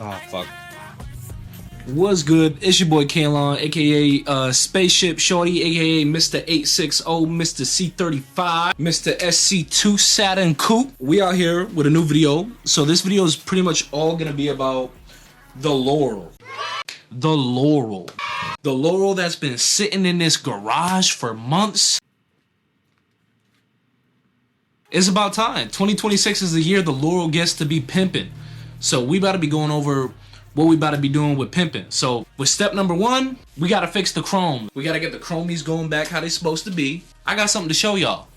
Oh, fuck. What's good? It's your boy Kalon, aka Spaceship Shorty, aka Mr. 860, Mr. C35, Mr. SC2 Saturn Coupe. We out here with a new video. So this video is pretty much all gonna be about the Laurel. The Laurel. The Laurel that's been sitting in this garage for months. It's about time. 2026 is the year the Laurel gets to be pimping. So we about to be going over what we about to be doing with pimping. So with step number one, we gotta fix the chrome. We gotta get the chromies going back how they supposed to be. I got something to show y'all.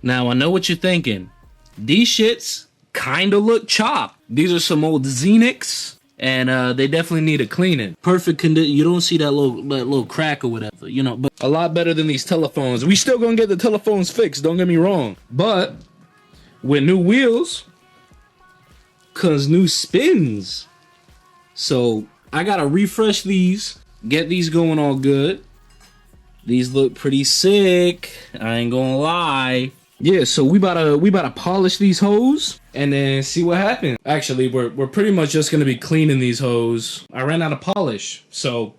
Now I know what you're thinking. These shits kinda look chopped. These are some old Xenix, and they definitely need a cleaning. Perfect condition. You don't see that little crack or whatever, you know. But a lot better than these telephones. We still gonna get the telephones fixed. Don't get me wrong. But with new wheels, cause new spins. So I gotta refresh these, get these going all good. These look pretty sick, I ain't gonna lie. Yeah, so we about to polish these hoes and then see what happens. Actually, we're pretty much just gonna be cleaning these hoes. I ran out of polish, so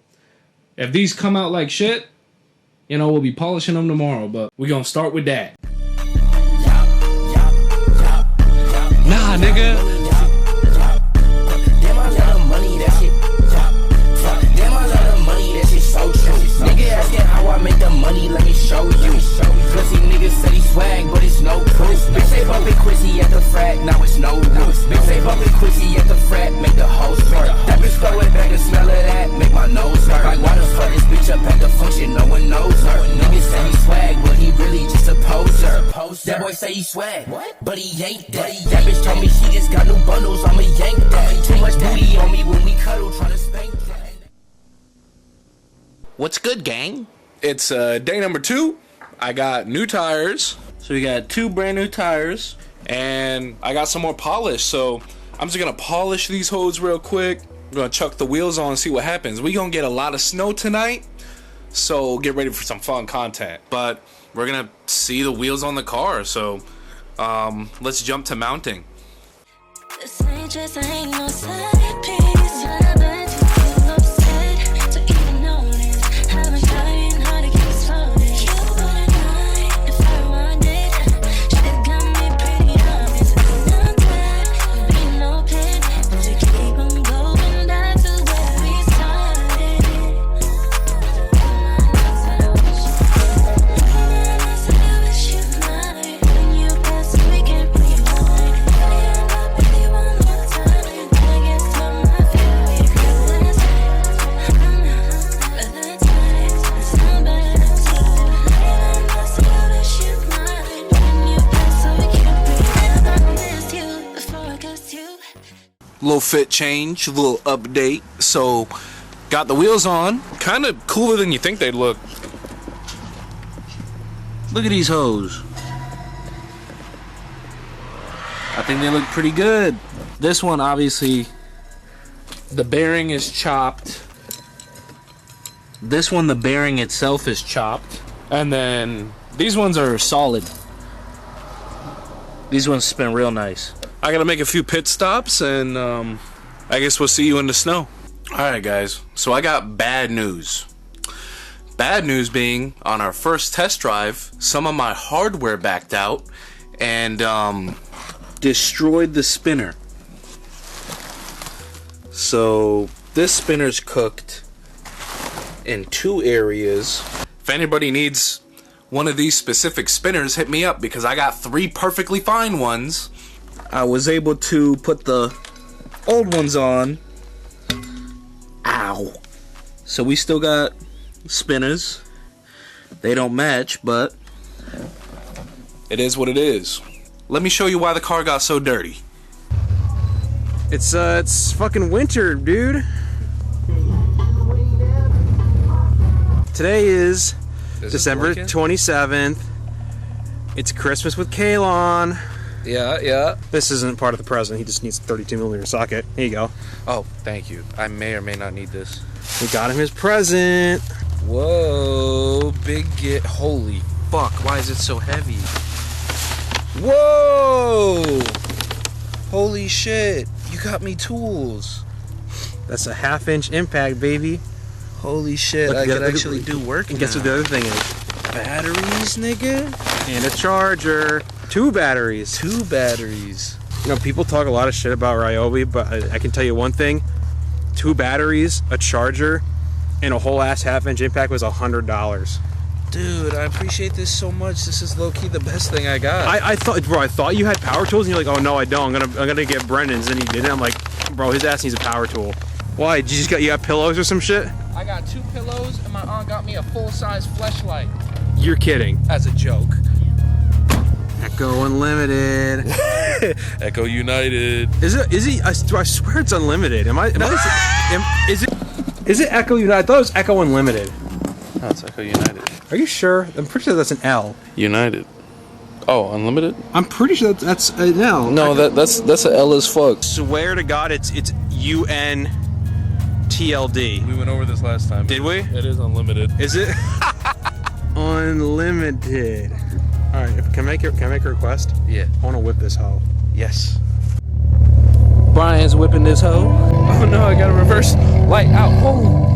if these come out like shit, you know, we'll be polishing them tomorrow. But we gonna start with that. Nah, nigga. Money, let me show you. Pussy niggas say he swag, but it's no proof. Bitch say bumpin' Quizzy at the frat, now it's no roof. Bitch say bumpin' Quizzy at the frat, make the hoes hurt. That bitch throw it back and smell of that, make my nose hurt. Like why the fuck this bitch up at the function, no one knows her. Niggas say he swag, but he really just a poser. That boy say he swag, but he ain't that. That bitch told me she just got new bundles, I'ma yank that. Too much booty on me when we cuddle, tryna spank that. What's good, gang? It's day number 2. I got new tires. So we got 2 brand new tires. And I got some more polish. So I'm just going to polish these hoes real quick. I'm going to chuck the wheels on and see what happens. We going to get a lot of snow tonight. So get ready for some fun content. But we're going to see the wheels on the car. So let's jump to mounting. This ain't just, I ain't no side piece. I bet you feel upset to even notice. I've been trying hard to get started. You wouldn't mind if I wanted. Shit got me pretty honest. Not that there ain't no plan, but to keep on going back to where we started. I said I wish you might. When you pass, we can't rewind. I end up with you one more time. I guess I'm my favorite girl. Little fit change, little update. So got the wheels on. Kind of cooler than you think they'd look. Look at these hoes. I think they look pretty good. This one, obviously, the bearing is chopped. This one, the bearing itself is chopped. And then these ones are solid. These ones spin real nice. I gotta make a few pit stops, and I guess we'll see you in the snow. Alright guys, so I got bad news. Bad news being, on our first test drive, some of my hardware backed out and Destroyed the spinner. So this spinner's cooked in 2 areas. if anybody needs one of these specific spinners, hit me up because I got 3 perfectly fine ones. I was able to put the old ones on. Ow. So we still got spinners. They don't match, but it is what it is. Let me show you why the car got so dirty. It's fucking winter, dude. Today is December 27th. It's Christmas with Kalon. Yeah. This isn't part of the present. He just needs a 32mm socket. Here you go. Oh, thank you. I may or may not need this. We got him his present. Whoa, big get. Holy fuck, why is it so heavy? whoa! Holy shit. You got me tools. That's a 1/2-inch impact, baby. Holy shit. Look, I look, can look, actually look, do work And guess now. what the other thing is? Batteries, nigga? And a charger. 2 batteries. 2 batteries. You know, people talk a lot of shit about Ryobi, but I can tell you one thing. 2 batteries, a charger, and a whole ass 1/2-inch impact was $100. Dude, I appreciate this so much. This is low-key the best thing I got. I thought you had power tools, and you're like, oh no, I don't. I'm gonna get Brendan's, and he didn't. I'm like, bro, his ass needs a power tool. Why? You got pillows or some shit? I got 2 pillows, and my aunt got me a full-size fleshlight. You're kidding. As a joke. Echo Unlimited. Echo United. Is it? I swear it's unlimited. Is it Echo United? I thought it was Echo Unlimited. No, it's Echo United. Are you sure? I'm pretty sure that's an L. United. Oh, unlimited? I'm pretty sure that's an L. No, that's an L as fuck. Swear to God, it's UNTLD. We went over this last time. Did we? It is unlimited. Is it? Unlimited. All right. Can I make a request? Yeah. I want to whip this hoe. Yes. Brian's whipping this hoe. Oh no, I got a reverse light out. Oh.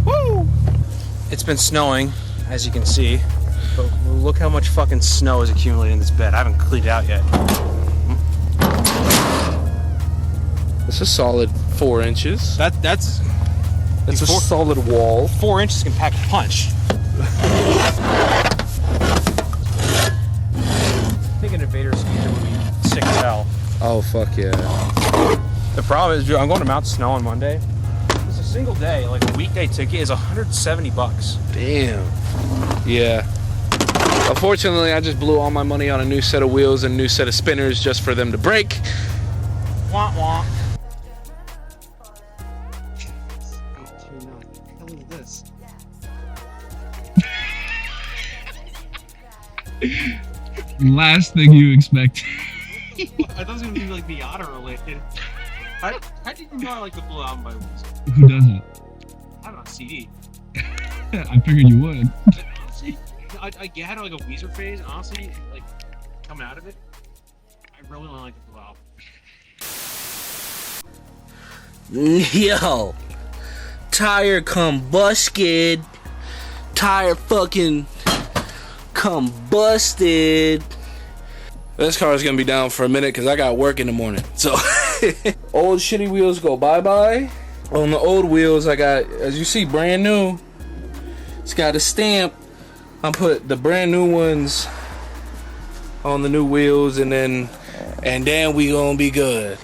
Woo! It's been snowing, as you can see, but look how much fucking snow is accumulated in this bed. I haven't cleaned it out yet. It's a solid 4 inches. That's a solid wall. 4 inches can pack a punch. I think an Invader speeder would be sick as hell. Oh fuck yeah. The problem is, dude, I'm going to Mount Snow on Monday. It's a single day, like a weekday ticket is $170. Damn. Yeah. Unfortunately, I just blew all my money on a new set of wheels and a new set of spinners just for them to break. Wah wah. Last thing you expect. I thought it was gonna be like Miata related. How did you know I like the Blue Album by Wiz? Who doesn't? I have it on CD. I figured you would. Honestly, I had like a Weezer phase. Honestly, like coming out of it, I really don't like the Blue Album. Yo, tire combusted. Tire fucking combusted. This car is gonna be down for a minute because I got work in the morning. So old shitty wheels go bye-bye. On the old wheels, I got, as you see, brand new. It's got a stamp. I put the brand new ones on the new wheels, and then we gonna be good.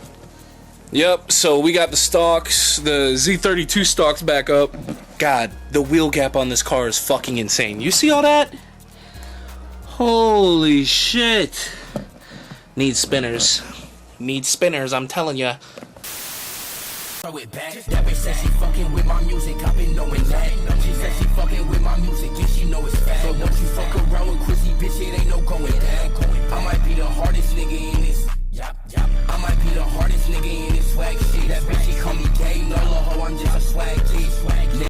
Yep, so we got the stocks, the Z32 stocks back up. God, the wheel gap on this car is fucking insane. You see all that? Holy shit. Need spinners. Need spinners, I'm telling ya. Throw it back. That bitch said she fucking with my music. I've been knowing that. She said she fucking with my music. Yeah, she know it's fat. So once you fuck around with Chrissy, bitch, it ain't no going back. I might be the hardest nigga in this. I might be the hardest nigga in this swag shit. That bitch, she call me gay. No, ho, I'm just a swag kid.